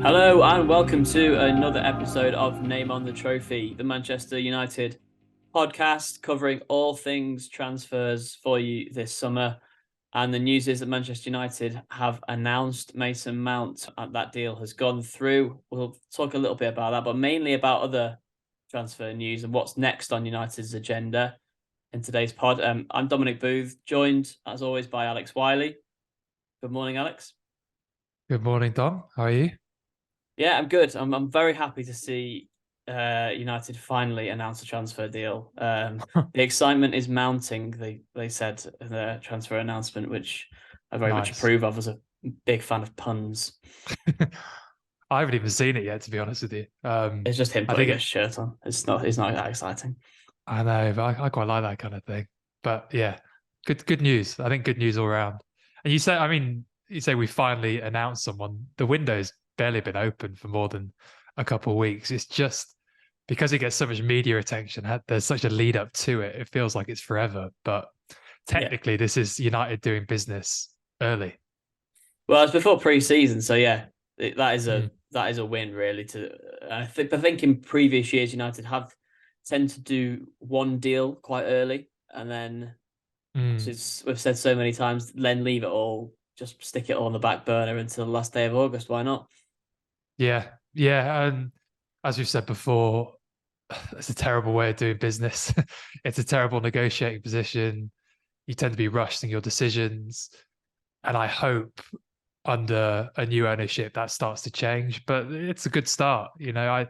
Hello and welcome to another episode of Name on the Trophy, the Manchester United podcast covering all things transfers for you this summer. And the news is that Manchester United have announced Mason Mount. That deal has gone through. We'll talk a little bit about that, but mainly about other transfer news and what's next on United's agenda in today's pod. I'm Dominic Booth, joined as always by Alex Wylie. Good morning, Alex. Good morning, Dom. How are you? Yeah, I'm good. I'm very happy to see United finally announce a transfer deal. The excitement is mounting. They said in the transfer announcement, which I very much Nice. approve of as a big fan of puns. I haven't even seen it yet, to be honest with you. It's just him I putting think a shirt on. It's not that exciting. I know, but I quite like that kind of thing. But yeah, good news. I think good news all around. And you say we finally announced someone. The window's barely been open for more than a couple of weeks. It's just because it gets so much media attention. There's such a lead up to it. It feels like it's forever, but Yeah. technically, this is United doing business early. Well, it's before pre-season, so yeah, that is a Mm, win really. I think in previous years United have tend to do one deal quite early, and then mm. as we've said so many times, then leave it all, just stick it all on the back burner until the last day of August. Why not? Yeah, yeah, and as we've said before, it's a terrible way of doing business. It's a terrible negotiating position. You tend to be rushed in your decisions, and I hope under a new ownership that starts to change. But it's a good start, I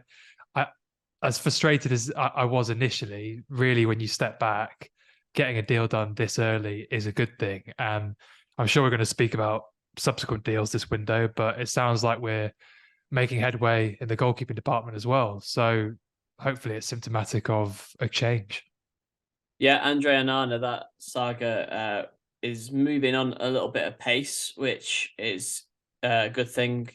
as frustrated as I was initially, really, when you step back, getting a deal done this early is a good thing, and I'm sure we're going to speak about subsequent deals this window. But it sounds like we're making headway in the goalkeeping department as well. So hopefully it's symptomatic of a change. Yeah, Andre Onana, that saga is moving on a little bit of pace, which is a good thing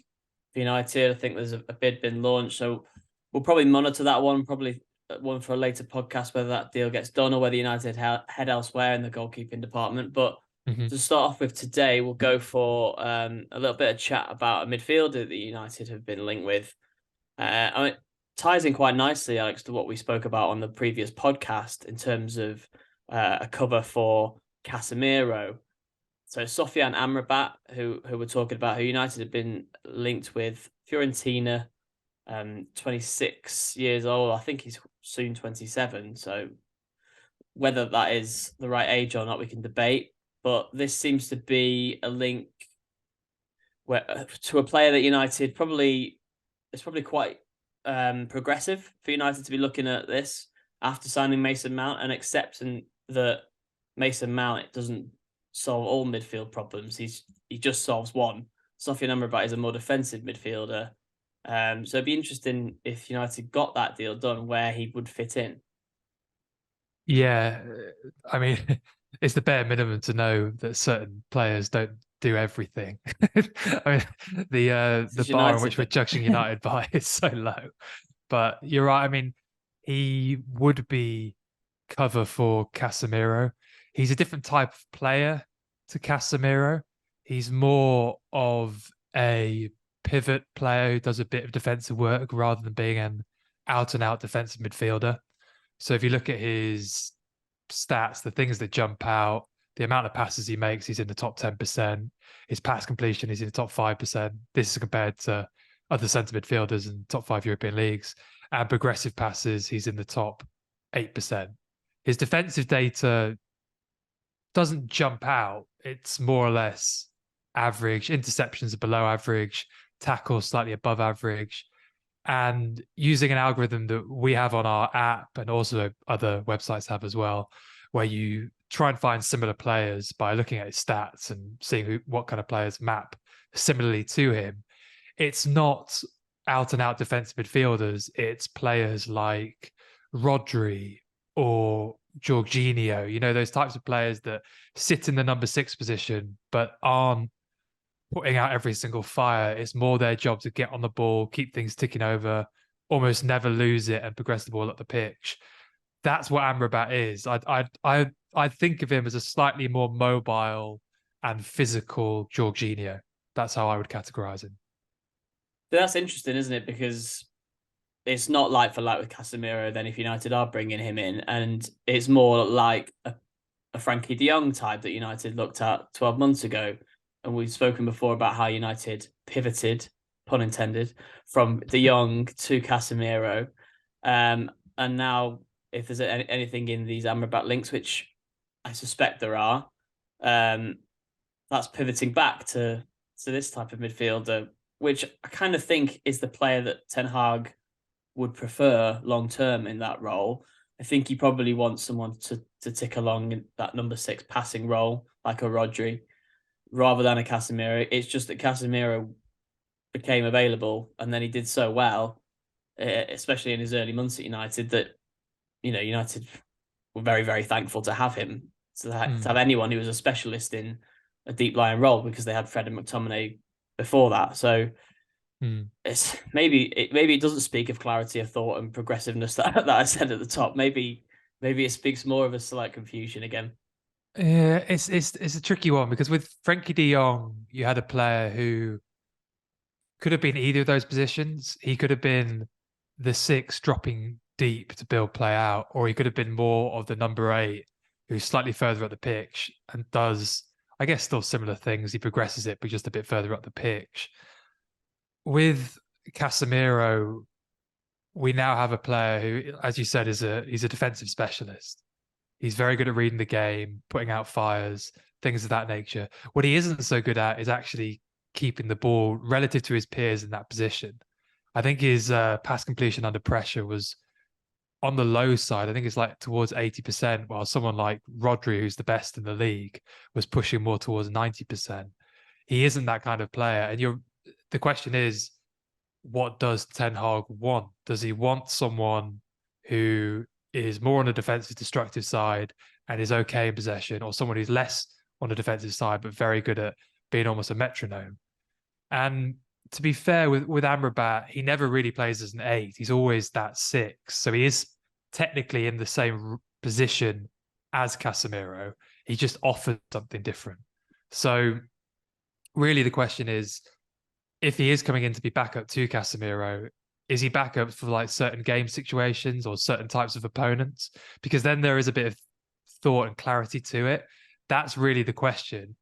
for United. I think there's a bid been launched, so we'll probably monitor that one. Probably one for a later podcast, whether that deal gets done or whether United head elsewhere in the goalkeeping department. But Mhm. to start off with today, we'll go for a little bit of chat about a midfielder that United have been linked with. It ties in quite nicely, Alex, to what we spoke about on the previous podcast in terms of a cover for Casemiro. So Sofyan Amrabat, who we're talking about, who United have been linked with Fiorentina, 26 years old. I think he's soon 27. So whether that is the right age or not, we can debate. But this seems to be a link to a player that United probably it's probably quite progressive for United to be looking at this after signing Mason Mount and accepting that Mason Mount doesn't solve all midfield problems. He just solves one. Sofyan Amrabat is a more defensive midfielder. So it'd be interesting if United got that deal done where he would fit in. Yeah, I mean, it's the bare minimum to know that certain players don't do everything. I mean, This the is bar on United, which we're but judging United by is so low. But you're right. I mean, he would be cover for Casemiro. He's a different type of player to Casemiro. He's more of a pivot player who does a bit of defensive work rather than being an out and out defensive midfielder. So if you look at his stats, the things that jump out, the amount of passes he makes, he's in the top 10%. His pass completion, he's in the top 5%. This is compared to other centre midfielders in top five European leagues. And progressive passes, he's in the top 8%. His defensive data doesn't jump out. It's more or less average. Interceptions are below average, tackles slightly above average. And using an algorithm that we have on our app and also other websites have as well, where you try and find similar players by looking at his stats and seeing what kind of players map similarly to him. It's not out and out defensive midfielders. It's players like Rodri or Jorginho, those types of players that sit in the number six position, but aren't putting out every single fire. It's more their job to get on the ball, keep things ticking over, almost never lose it, and progress the ball up the pitch. That's what Amrabat is. I think of him as a slightly more mobile and physical Jorginho. That's how I would categorize him. But that's interesting, isn't it? Because it's not like for like with Casemiro then if United are bringing him in, and it's more like a Frankie de Jong type that United looked at 12 months ago. And we've spoken before about how United pivoted, pun intended, from de Jong to Casemiro. And now, if there's anything in these Amrabat links, which I suspect there are, that's pivoting back to this type of midfielder, which I kind of think is the player that Ten Hag would prefer long term in that role. I think he probably wants someone to tick along in that number 6 passing role, like a Rodri, rather than a Casemiro. It's just that Casemiro became available and then he did so well, especially in his early months at United, that United were very, very thankful to have him, to have anyone who was a specialist in a deep lying role, because they had Fred and McTominay before that. So it's maybe it doesn't speak of clarity of thought and progressiveness that I said at the top. Maybe it speaks more of a slight confusion again. Yeah, it's a tricky one, because with Frankie de Jong, you had a player who could have been either of those positions. He could have been the 6 dropping deep to build play out, or he could have been more of the number 8 who's slightly further up the pitch and does, I guess, still similar things. He progresses it, but just a bit further up the pitch. With Casemiro, we now have a player who, as you said, he's a defensive specialist. He's very good at reading the game, putting out fires, things of that nature. What he isn't so good at is actually keeping the ball relative to his peers in that position. I think his pass completion under pressure was on the low side. I think it's like towards 80%, while someone like Rodri, who's the best in the league, was pushing more towards 90%. He isn't that kind of player. And the question is, what does Ten Hag want? Does he want someone who is more on the defensive destructive side and is okay in possession, or someone who's less on the defensive side but very good at being almost a metronome? And to be fair with Amrabat, he never really plays as an 8. He's always that 6. So he is technically in the same position as Casemiro. He just offers something different. So really the question is, if he is coming in to be backup to Casemiro, is he backup for like certain game situations or certain types of opponents? Because then there is a bit of thought and clarity to it. That's really the question.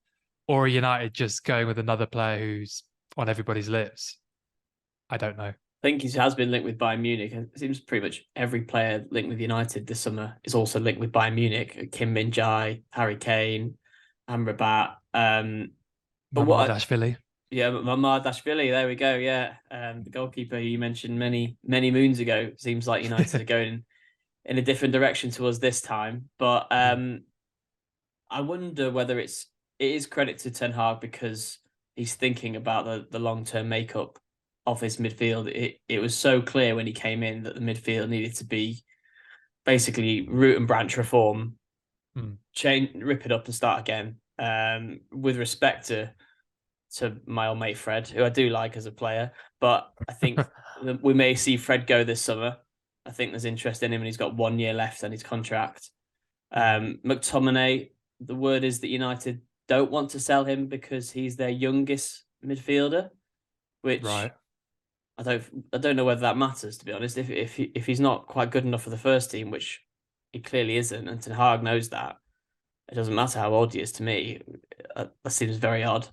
Or are United just going with another player who's on everybody's lips? I don't know. I think he has been linked with Bayern Munich. It seems pretty much every player linked with United this summer is also linked with Bayern Munich. Kim Min-jae, Harry Kane, Amrabat. Mamardashvili. Mamardashvili. There we go. Yeah, the goalkeeper you mentioned many moons ago. Seems like United are going in a different direction to us this time. But I wonder whether it is credit to Ten Hag because he's thinking about the long-term makeup of his midfield. It was so clear when he came in that the midfield needed to be basically root and branch reform, rip it up and start again. With respect to my old mate Fred, who I do like as a player, but I think we may see Fred go this summer. I think there's interest in him, and he's got 1 year left on his contract. McTominay, the word is that United don't want to sell him because he's their youngest midfielder, which right. I don't know whether that matters, to be honest. If he's not quite good enough for the first team, which he clearly isn't, and Ten Hag knows that, it doesn't matter how old he is to me. That seems very odd.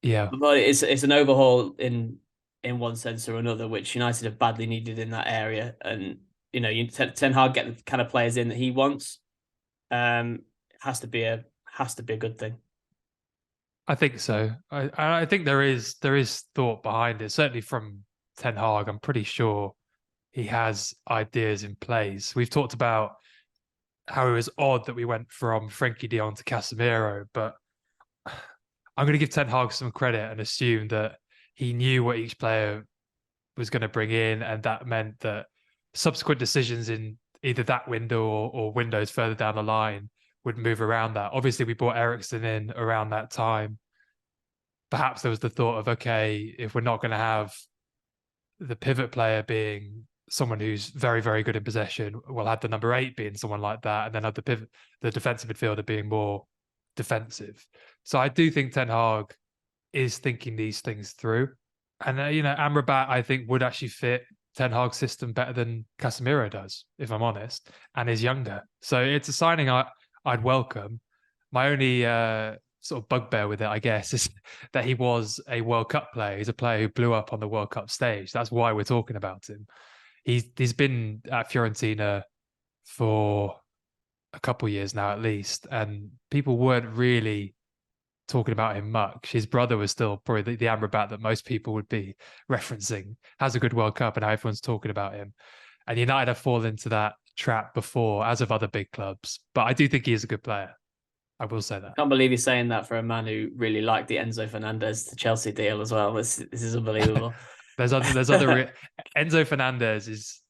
Yeah, but it's an overhaul in one sense or another, which United have badly needed in that area. And Ten Hag get the kind of players in that he wants. Has to be a good thing. I think so. I think there is thought behind it. Certainly from Ten Hag, I'm pretty sure he has ideas in place. We've talked about how it was odd that we went from Frankie de Jong to Casemiro, but I'm going to give Ten Hag some credit and assume that he knew what each player was going to bring in, and that meant that subsequent decisions in either that window or windows further down the line would move around that. Obviously, we brought Eriksen in around that time. Perhaps there was the thought of, okay, if we're not going to have the pivot player being someone who's very, very good in possession, we'll have the number 8 being someone like that, and then have the defensive midfielder being more defensive. So I do think Ten Hag is thinking these things through. And Amrabat, I think, would actually fit Ten Hag's system better than Casemiro does, if I'm honest, and is younger. So it's a signing I'd welcome. My only sort of bugbear with it, I guess, is that he was a World Cup player. He's a player who blew up on the World Cup stage. That's why we're talking about him. He's been at Fiorentina for a couple of years now, at least, and people weren't really talking about him much. His brother was still probably the Amrabat that most people would be referencing. Has a good World Cup, and everyone's talking about him. And United have fallen into that trap before, as of other big clubs. But I do think he is a good player. I will say that. Can't believe you're saying that for a man who really liked the Enzo Fernandez to Chelsea deal as well. This is unbelievable. There's other Enzo Fernandez is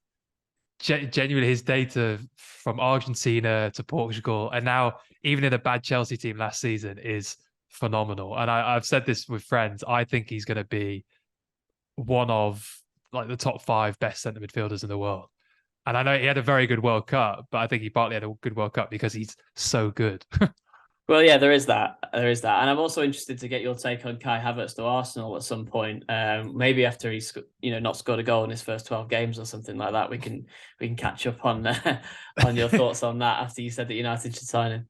genuinely his data from Argentina to Portugal, and now even in a bad Chelsea team last season is phenomenal. And I've said this with friends. I think he's going to be one of like the top 5 best centre midfielders in the world. And I know he had a very good World Cup, but I think he partly had a good World Cup because he's so good. Well, yeah, there is that. There is that, and I'm also interested to get your take on Kai Havertz to Arsenal at some point. Maybe after he's not scored a goal in his first 12 games or something like that. We can catch up on on your thoughts on that after you said that United should sign him.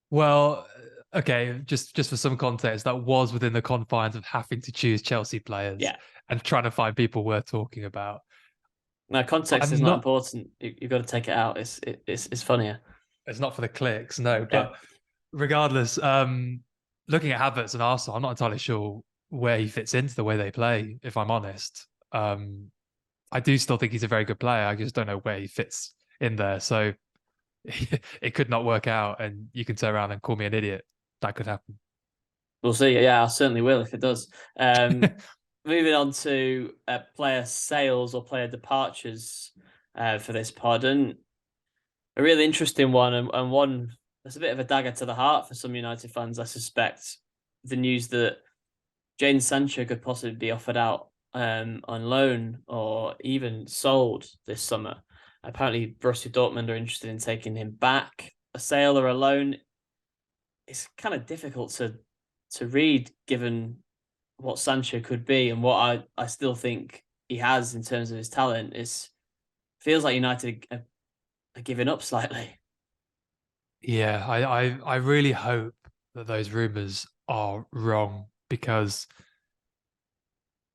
Well, okay, just for some context, that was within the confines of having to choose Chelsea players and trying to find people worth talking about. No, context is not important. You've got to take it out. It's funnier. It's not for the clicks, no. But regardless, looking at Havertz and Arsenal, I'm not entirely sure where he fits into the way they play, if I'm honest. I do still think he's a very good player. I just don't know where he fits in there. So it could not work out, and you can turn around and call me an idiot. That could happen. We'll see. Yeah, I certainly will if it does. Moving on to player sales or player departures for this pod, and a really interesting one, and one that's a bit of a dagger to the heart for some United fans, I suspect. The news that Jadon Sancho could possibly be offered out on loan or even sold this summer. Apparently, Borussia Dortmund are interested in taking him back. A sale or a loan, it's kind of difficult to read given what Sancho could be and what I still think he has in terms of his talent. Feels like United are giving up slightly. Yeah, I really hope that those rumours are wrong, because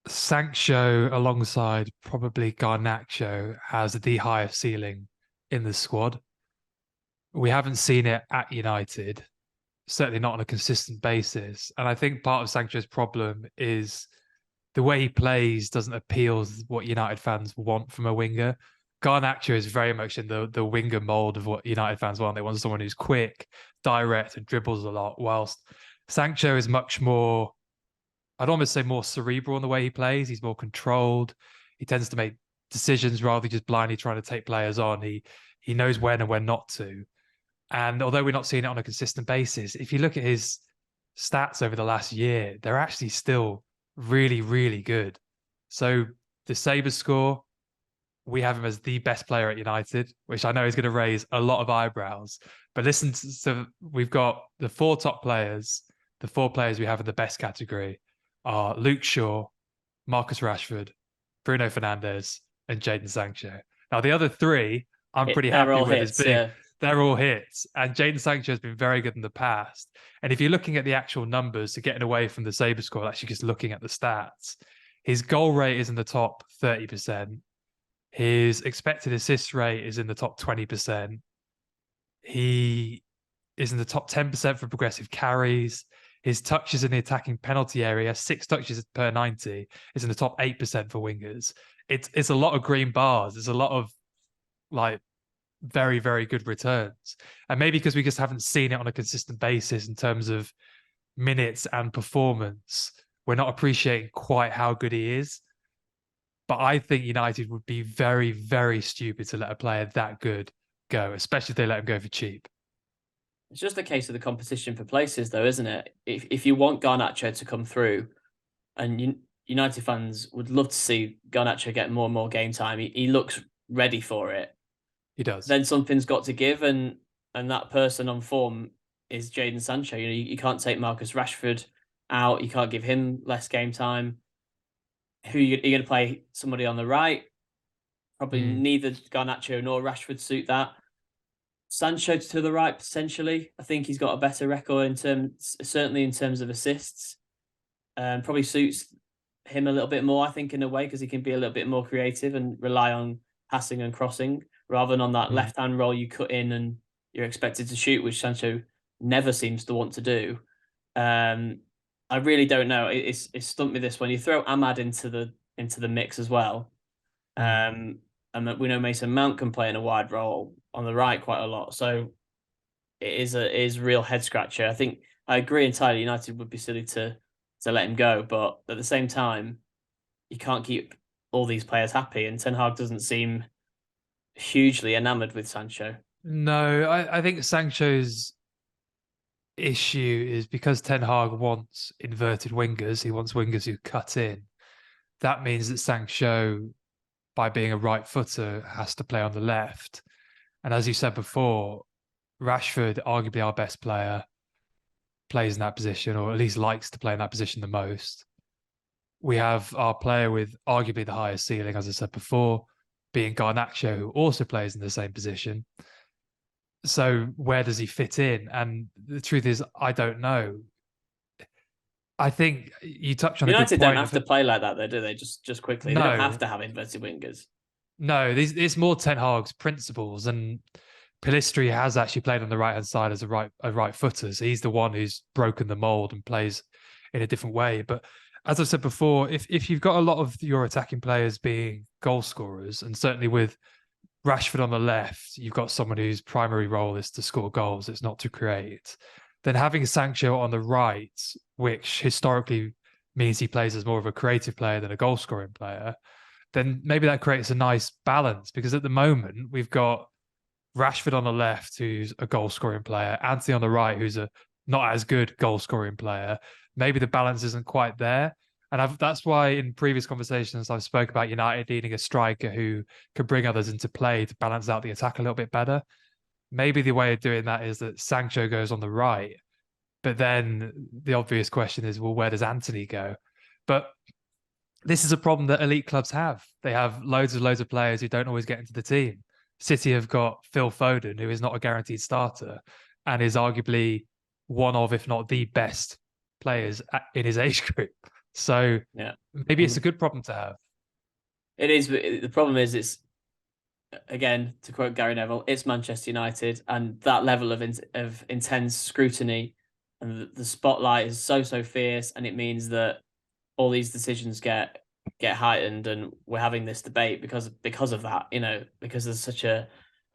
Sancho alongside probably Garnacho has the highest ceiling in the squad. We haven't seen it at United, certainly not on a consistent basis. And I think part of Sancho's problem is the way he plays doesn't appeal to what United fans want from a winger. Garnacho is very much in the winger mold of what United fans want. They want someone who's quick, direct, and dribbles a lot, whilst Sancho is much more, I'd almost say more cerebral in the way he plays. He's more controlled. He tends to make decisions rather than just blindly trying to take players on. He knows when and when not to. And although we're not seeing it on a consistent basis, if you look at his stats over the last year, they're actually still really, really good. So the Sabres score, we have him as the best player at United, which I know is going to raise a lot of eyebrows. But listen, so we've got the 4 top players. The 4 players we have in the best category are Luke Shaw, Marcus Rashford, Bruno Fernandes, and Jadon Sancho. Now, the other 3, I'm pretty happy with hits, as being they're all hits. And Jadon Sancho has been very good in the past. And if you're looking at the actual numbers, so getting away from the Sabres score, actually just looking at the stats, his goal rate is in the top 30%. His expected assist rate is in the top 20%. He is in the top 10% for progressive carries. His touches in the attacking penalty area, 6 touches per 90, is in the top 8% for wingers. It's a lot of green bars. There's a lot of like very, very good returns. And maybe because we just haven't seen it on a consistent basis in terms of minutes and performance, we're not appreciating quite how good he is. But I think United would be very, very stupid to let a player that good go, especially if they let him go for cheap. It's just a case of the competition for places, though, isn't it? If you want Garnacho to come through, and United fans would love to see Garnacho get more and more game time, he looks ready for it. He does. Then something's got to give, and that person on form is Jadon Sancho. You can't take Marcus Rashford out. You can't give him less game time. who you're going to play somebody on the right. Probably Mm, neither Garnacho nor Rashford suit that. Sancho to the right potentially. I think he's got a better record in terms, certainly in terms of assists. Probably suits him a little bit more, I think, in a way, because he can be a little bit more creative and rely on passing and crossing rather than on that mm. left hand roll you cut in and you're expected to shoot, which Sancho never seems to want to do. Um, I really don't know. It's stumped me this one. You throw Ahmad into the mix as well. Mm. And we know Mason Mount can play in a wide role on the right quite a lot. So it is a real head scratcher. I think I agree entirely. United would be silly to let him go, but at the same time, you can't keep all these players happy. And Ten Hag doesn't seem hugely enamored with Sancho. No, I think Sancho's issue is because Ten Hag wants inverted wingers, he wants wingers who cut in. That means that Sancho, by being a right footer, has to play on the left. And as you said before, Rashford, arguably our best player, plays in that position, or at least likes to play in that position the most. We have our player with arguably the highest ceiling, as I said before, being Garnacho, who also plays in the same position. So where does he fit in? And the truth is, I don't know. I think you touched on a good United don't point. have to play like that, though, do they? Just quickly, they don't have No, to have inverted wingers. no, it's more Ten Hag's principles, and Pellistri has actually played on the right hand side as a right footer. So he's the one who's broken the mold and plays in a different way. But as I've said before, if you've got a lot of your attacking players being goal scorers, and certainly with Rashford on the left, you've got someone whose primary role is to score goals, it's not to create. Then having Sancho on the right, which historically means he plays as more of a creative player than a goal scoring player, then maybe that creates a nice balance, because at the moment we've got Rashford on the left, who's a goal scoring player, Anthony on the right, who's a not as good goal scoring player. Maybe the balance isn't quite there. And that's why in previous conversations I've spoke about United needing a striker who could bring others into play to balance out the attack a little bit better. Maybe the way of doing that is that Sancho goes on the right, but then the obvious question is, well, where does Anthony go? But this is a problem that elite clubs have. They have loads of players who don't always get into the team. City have got Phil Foden, who is not a guaranteed starter and is arguably one of, if not the best players in his age group. So Yeah, maybe it's a good problem to have. it is. But the problem is, it's again to quote Gary Neville, it's Manchester United, and that level of intense scrutiny and the spotlight is so fierce, and it means that all these decisions get heightened, and we're having this debate because of that, because there's such a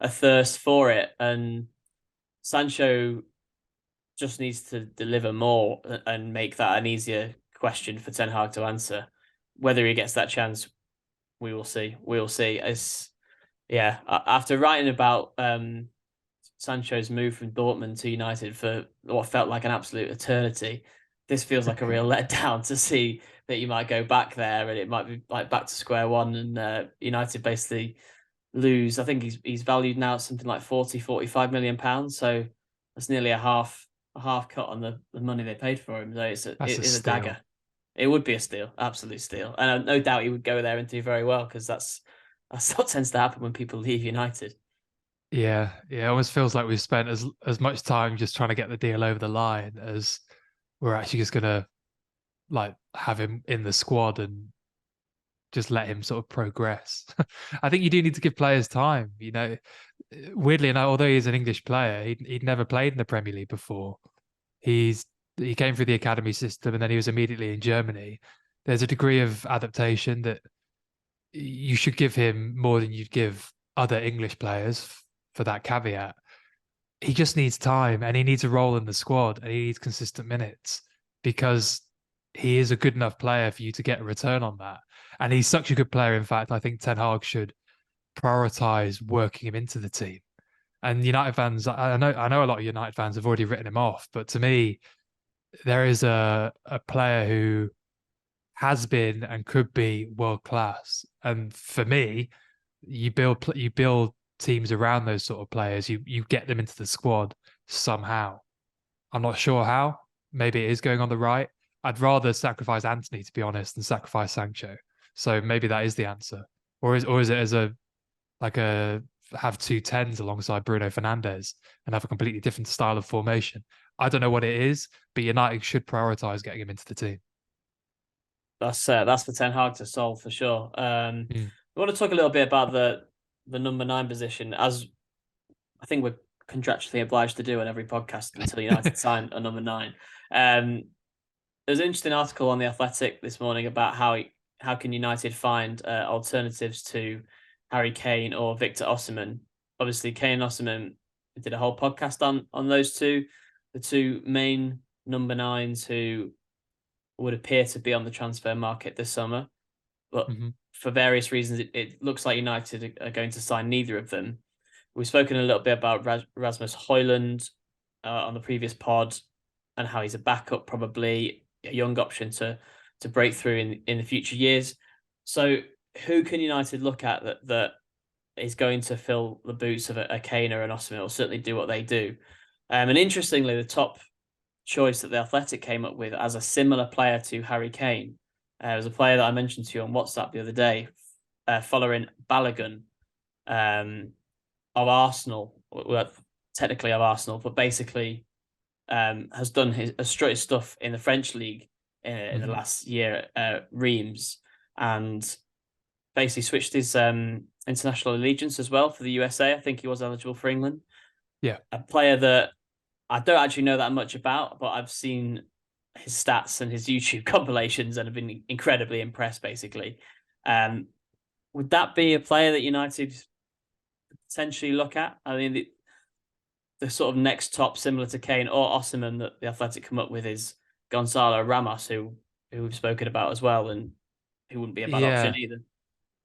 thirst for it. And Sancho just needs to deliver more and make that an easier question for Ten Hag to answer. Whether he gets that chance, we will see. We will see. Yeah, after writing about Sancho's move from Dortmund to United for what felt like an absolute eternity, this feels like a real letdown to see that you might go back there and it might be like back to square one, and United basically lose. I think he's valued now at something like 45 million pounds. So that's nearly a half cut on the money they paid for him. So it That's a is a steal. dagger. It would be a steal, absolute steal. And no doubt he would go there and do very well, because that's what tends to happen when people leave United. Yeah, yeah. It almost feels like we've spent as much time just trying to get the deal over the line as we're actually just gonna like have him in the squad and just let him sort of progress. I think you do need to give players time. Weirdly enough, although he's an English player, he'd never played in the Premier League before. He came through the academy system and then he was immediately in Germany. There's a degree of adaptation that you should give him more than you'd give other English players for that caveat. He just needs time and he needs a role in the squad and he needs consistent minutes, because he is a good enough player for you to get a return on that. And he's such a good player. In fact, I think Ten Hag should prioritize working him into the team. And United fans, I know a lot of United fans have already written him off, but to me, there is a player who has been and could be world class. And for me, you build teams around those sort of players. You get them into the squad somehow. I'm not sure how. Maybe it is going on the right. I'd rather sacrifice Anthony, to be honest, than sacrifice Sancho. So maybe that is the answer, or is it as a like a have two tens alongside Bruno Fernandes and have a completely different style of formation? I don't know what it is, but United should prioritize getting him into the team. That's for Ten Hag to solve for sure. Mm. We want to talk a little bit about the number 9 position, as I think we're contractually obliged to do on every podcast until United sign a number 9. There's an interesting article on the Athletic this morning about how can United find alternatives to Harry Kane or Victor Osimhen. Obviously, Kane and Osimhen did a whole podcast on those two, the two main number 9s who would appear to be on the transfer market this summer. But Mm-hmm. for various reasons, it looks like United are going to sign neither of them. We've spoken a little bit about Rasmus Højlund on the previous pod and how he's a backup, probably a young option to break through in the future years. So who can United look at that is going to fill the boots of a Kane or an Osimhen, or certainly do what they do? And interestingly, the top choice that the Athletic came up with as a similar player to Harry Kane was a player that I mentioned to you on WhatsApp the other day, following Balogun of Arsenal, well, technically of Arsenal, but basically has done has strutted stuff in the French league in the last year at Reims, and basically switched his international allegiance as well for the USA. I think he was eligible for England. Yeah. A player that I don't actually know that much about, but I've seen his stats and his YouTube compilations and have been incredibly impressed, basically. Would that be a player that United potentially look at? I mean, the sort of next top, similar to Kane or Osimhen, that the Athletic come up with is Gonzalo Ramos, who we've spoken about as well, and who wouldn't be a bad option either.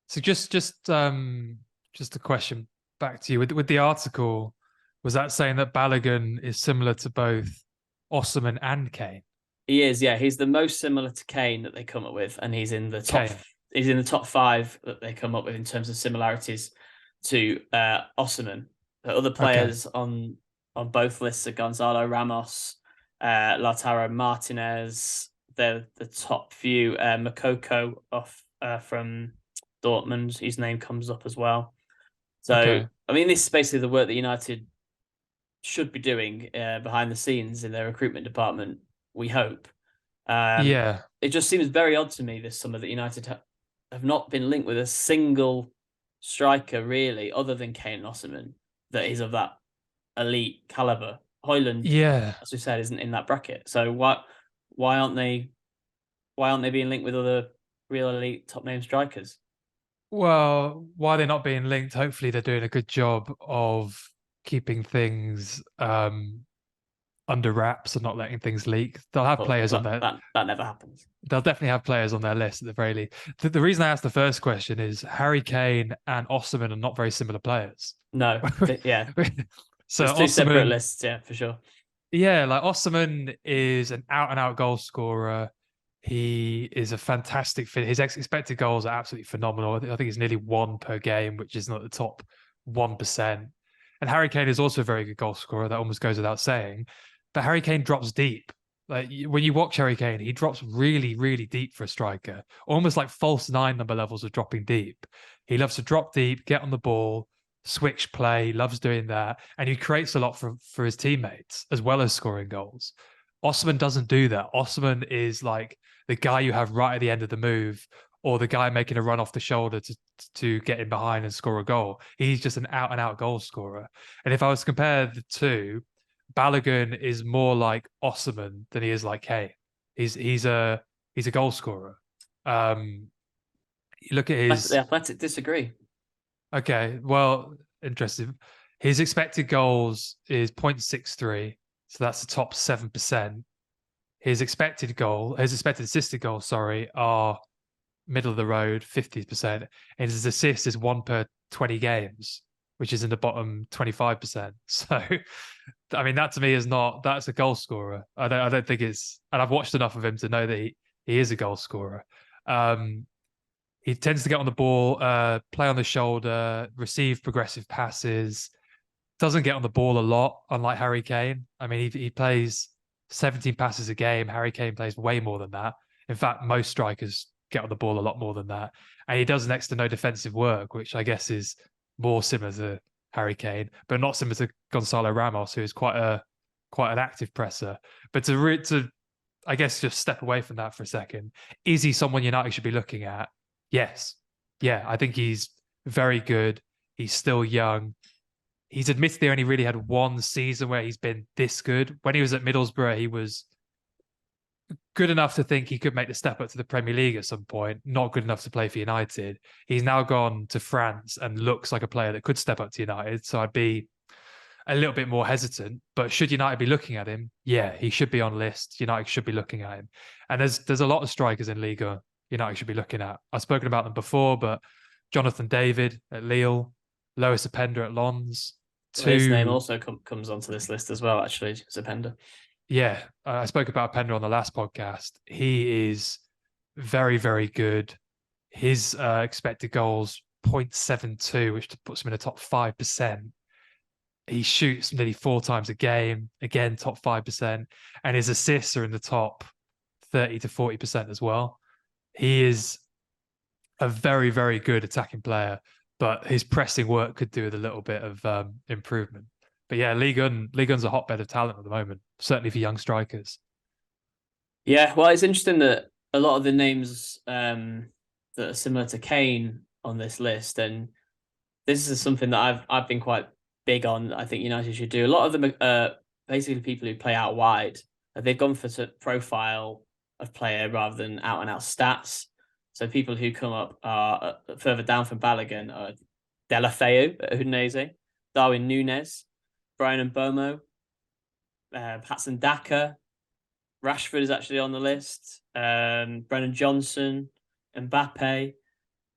So just a question back to you with the article. Was that saying that Balogun is similar to both Osimhen and Kane? He is, yeah. He's the most similar to Kane that they come up with, and he's in the top. Kane. He's in the top 5 that they come up with in terms of similarities to Osimhen. The other players on both lists are Gonzalo Ramos, Lautaro Martinez. They're the top few. Makoko from Dortmund, his name comes up as well. So, I mean, this is basically the work that United should be doing behind the scenes in their recruitment department, we hope. It just seems very odd to me this summer that United have not been linked with a single striker, really, other than Kane and Osimhen, that is of that elite caliber. Højlund, as we said, isn't in that bracket. So why aren't they being linked with other real elite top name strikers? Well, why they're not being linked, hopefully they're doing a good job of keeping things under wraps and not letting things leak. They'll have players on there. That never happens. They'll definitely have players on their list at the very least. The reason I asked the first question is Harry Kane and Osimhen are not very similar players. No, yeah. So it's two separate lists, yeah, for sure. Yeah, like Osimhen is an out-and-out goal scorer. He is a fantastic fit. His expected goals are absolutely phenomenal. I think it's nearly 1 per game, which is not the top 1%. And Harry Kane is also a very good goal scorer. That almost goes without saying. But Harry Kane drops deep. Like when you watch Harry Kane, he drops really, really deep for a striker. Almost like false 9 number levels of dropping deep. He loves to drop deep, get on the ball, switch play, loves doing that. And he creates a lot for his teammates, as well as scoring goals. Osimhen doesn't do that. Osimhen is like the guy you have right at the end of the move, or the guy making a run off the shoulder to get in behind and score a goal. He's just an out-and-out goal scorer. And if I was to compare the two, Balogun is more like Osimhen than he is like Kane. He's a goal scorer. You look at his... The Athletic disagree. Okay, well, interesting. His expected goals is 0.63, so that's the top 7%. His expected assisted goals, are middle of the road, 50%. And his assist is 1 per 20 games, which is in the bottom 25%. So, I mean, that to me that's a goal scorer. I don't think it's, and I've watched enough of him to know that he is a goal scorer. He tends to get on the ball, play on the shoulder, receive progressive passes, doesn't get on the ball a lot, unlike Harry Kane. I mean, he plays 17 passes a game. Harry Kane plays way more than that. In fact, most strikers get on the ball a lot more than that. And he does next to no defensive work, which I guess is more similar to Harry Kane, but not similar to Gonzalo Ramos, who is quite an active presser. But to I guess just step away from that for a second. Is he someone United should be looking at? Yes. Yeah, I think he's very good. He's still young. He's admittedly only really had one season where he's been this good. When he was at Middlesbrough, he was good enough to think he could make the step up to the Premier League at some point, not good enough to play for United. He's now gone to France and looks like a player that could step up to United. So I'd be a little bit more hesitant. But should United be looking at him? Yeah, he should be on list. United should be looking at him. And there's a lot of strikers in Liga United should be looking at. I've spoken about them before, but Jonathan David at Lille, Lois Openda at Lens. His name also comes onto this list as well, actually, Openda. Yeah, I spoke about Openda on the last podcast. He is very, very good. His expected goals 0.72, which puts him in the top 5%. He shoots nearly 4 times a game, again, top 5%. And his assists are in the top 30 to 40% as well. He is a very, very good attacking player, but his pressing work could do with a little bit of improvement. But yeah, Ligue 1's a hotbed of talent at the moment, certainly for young strikers. Yeah, well, it's interesting that a lot of the names that are similar to Kane on this list, and this is something that I've been quite big on. I think United should do. A lot of them are basically people who play out wide. They've gone for profile of player rather than out and out stats. So people who come up are further down from Balogun are Deulofeu at Udinese, Darwin Núñez, Brian Mbomo, Patson Daka, Rashford is actually on the list, Brennan Johnson, Mbappe.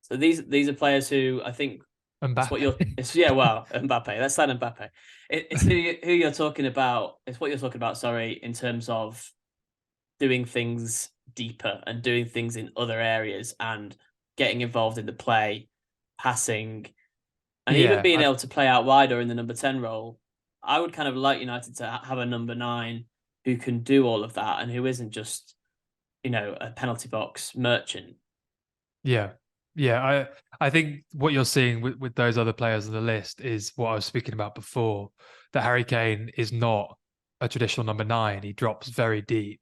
So these are players who I think Mbappe. Mbappe. Let's say Mbappe. It's who you're talking about. It's what you're talking about. Sorry, in terms of doing things deeper and doing things in other areas and getting involved in the play, passing, and even being able to play out wide or in the number 10 role. I would kind of like United to have a number 9 who can do all of that and who isn't just, a penalty box merchant. Yeah. Yeah, I think what you're seeing with those other players on the list is what I was speaking about before, that Harry Kane is not a traditional number 9. He drops very deep.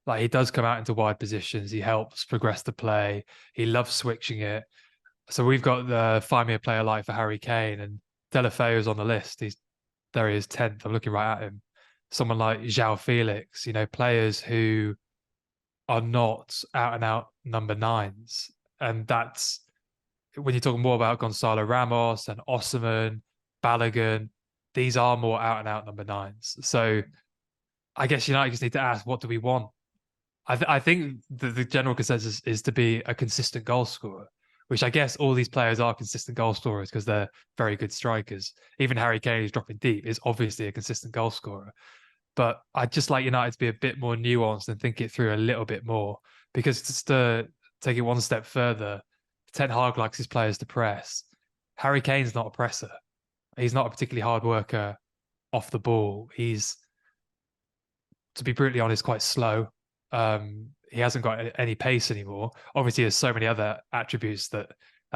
Like, he does come out into wide positions. He helps progress the play. He loves switching it. So we've got the find me a player like for Harry Kane, and Deulofeu is on the list. There he is, 10th. I'm looking right at him. Someone like João Felix, players who are not out and out number 9s. And that's when you're talking more about Gonzalo Ramos and Osimhen, Balogun, these are more out and out number 9s. So I guess United just need to ask, what do we want? I think the general consensus is to be a consistent goal scorer, which I guess all these players are consistent goal scorers because they're very good strikers. Even Harry Kane, who's dropping deep, is obviously a consistent goal scorer. But I'd just like United to be a bit more nuanced and think it through a little bit more, because just to take it one step further, Ten Hag likes his players to press. Harry Kane's not a presser. He's not a particularly hard worker off the ball. He's, to be brutally honest, quite slow. He hasn't got any pace anymore. Obviously, there's so many other attributes that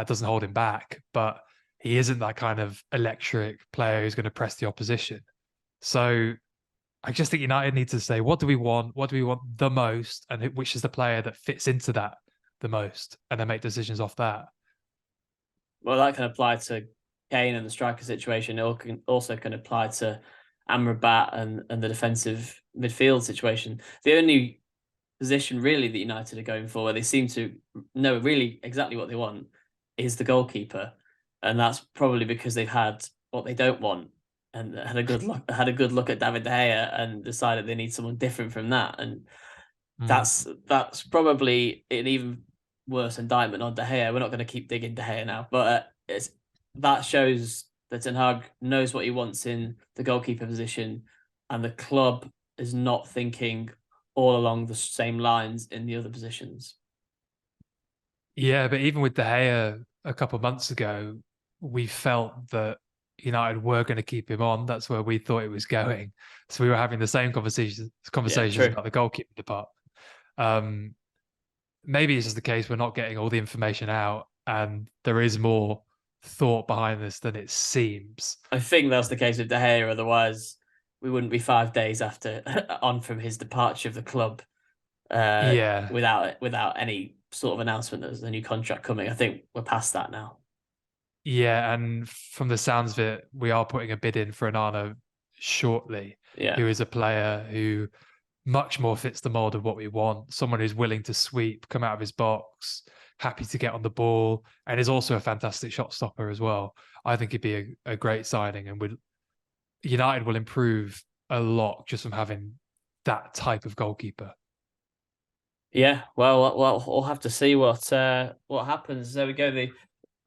doesn't hold him back, but he isn't that kind of electric player who's going to press the opposition. So I just think United need to say, what do we want? What do we want the most? And which is the player that fits into that the most? And then make decisions off that. Well, that can apply to Kane and the striker situation. It can also apply to Amrabat and the defensive midfield situation. The only position really that United are going for, where they seem to know really exactly what they want, is the goalkeeper, and that's probably because they've had what they don't want and had a good look at David De Gea and decided they need someone different from that, and that's probably an even worse indictment on De Gea. We're not going to keep digging De Gea now, but that shows that Ten Hag knows what he wants in the goalkeeper position, and the club is not thinking all along the same lines in the other positions. Yeah, but even with De Gea a couple of months ago, we felt that United were going to keep him on. That's where we thought it was going. So we were having the same conversations about the goalkeeping department. maybe it's just the case we're not getting all the information out, and there is more thought behind this than it seems. I think that's the case with De Gea. Otherwise, we wouldn't be 5 days after on from his departure of the club Yeah, without any sort of announcement that there's a new contract coming. I think we're past that now. yeah, and from the sounds of it, we are putting a bid in for Anana shortly, Yeah. who is a player who much more fits the mold of what we want. Someone who's willing to sweep, come out of his box, happy to get on the ball, and is also a fantastic shot stopper as well. I think he'd be a great signing, and United will improve a lot just from having that type of goalkeeper. Yeah, well, we'll have to see what happens. There we go.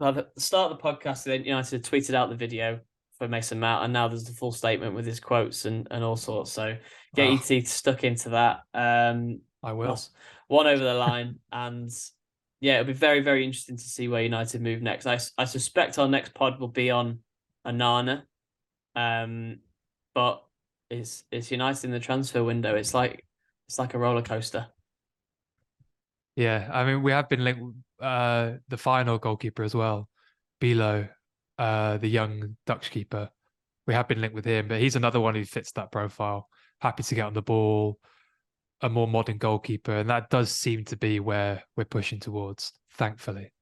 At the start of the podcast, then United tweeted out the video for Mason Mount, and now there's the full statement with his quotes and all sorts. So get your Oh, teeth stuck into that. I will. That's one over the line, and yeah, it'll be very, very interesting to see where United move next. I suspect our next pod will be on Anana, but it's United in the transfer window. It's like a roller coaster. Yeah, I mean, we have been linked with the final goalkeeper as well, Bilo, the young Dutch keeper. We have been linked with him, but he's another one who fits that profile. Happy to get on the ball, a more modern goalkeeper, and that does seem to be where we're pushing towards, thankfully.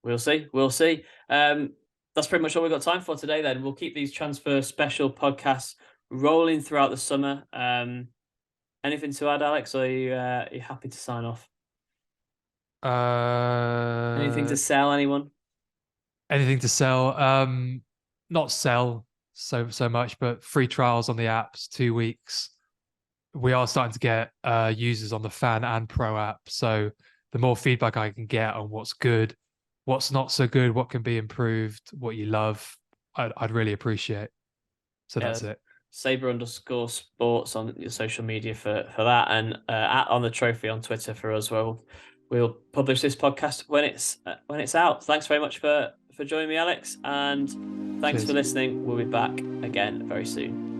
We'll see. We'll see. That's pretty much all we've got time for today. Then we'll keep these transfer special podcasts rolling throughout the summer. Anything to add, Alex? Or are you happy to sign off? Anything to sell? Anyone? Anything to sell? Not sell so much, but free trials on the apps, 2 weeks. We are starting to get users on the fan and pro app. So the more feedback I can get on what's good, what's not so good, what can be improved, what you love, I'd really appreciate. So that's it. Saber_sports on your social media for that, and at on the trophy on Twitter for us. We'll publish this podcast when it's out. Thanks very much for joining me, Alex, and thanks Cheers. for listening. We'll be back again very soon.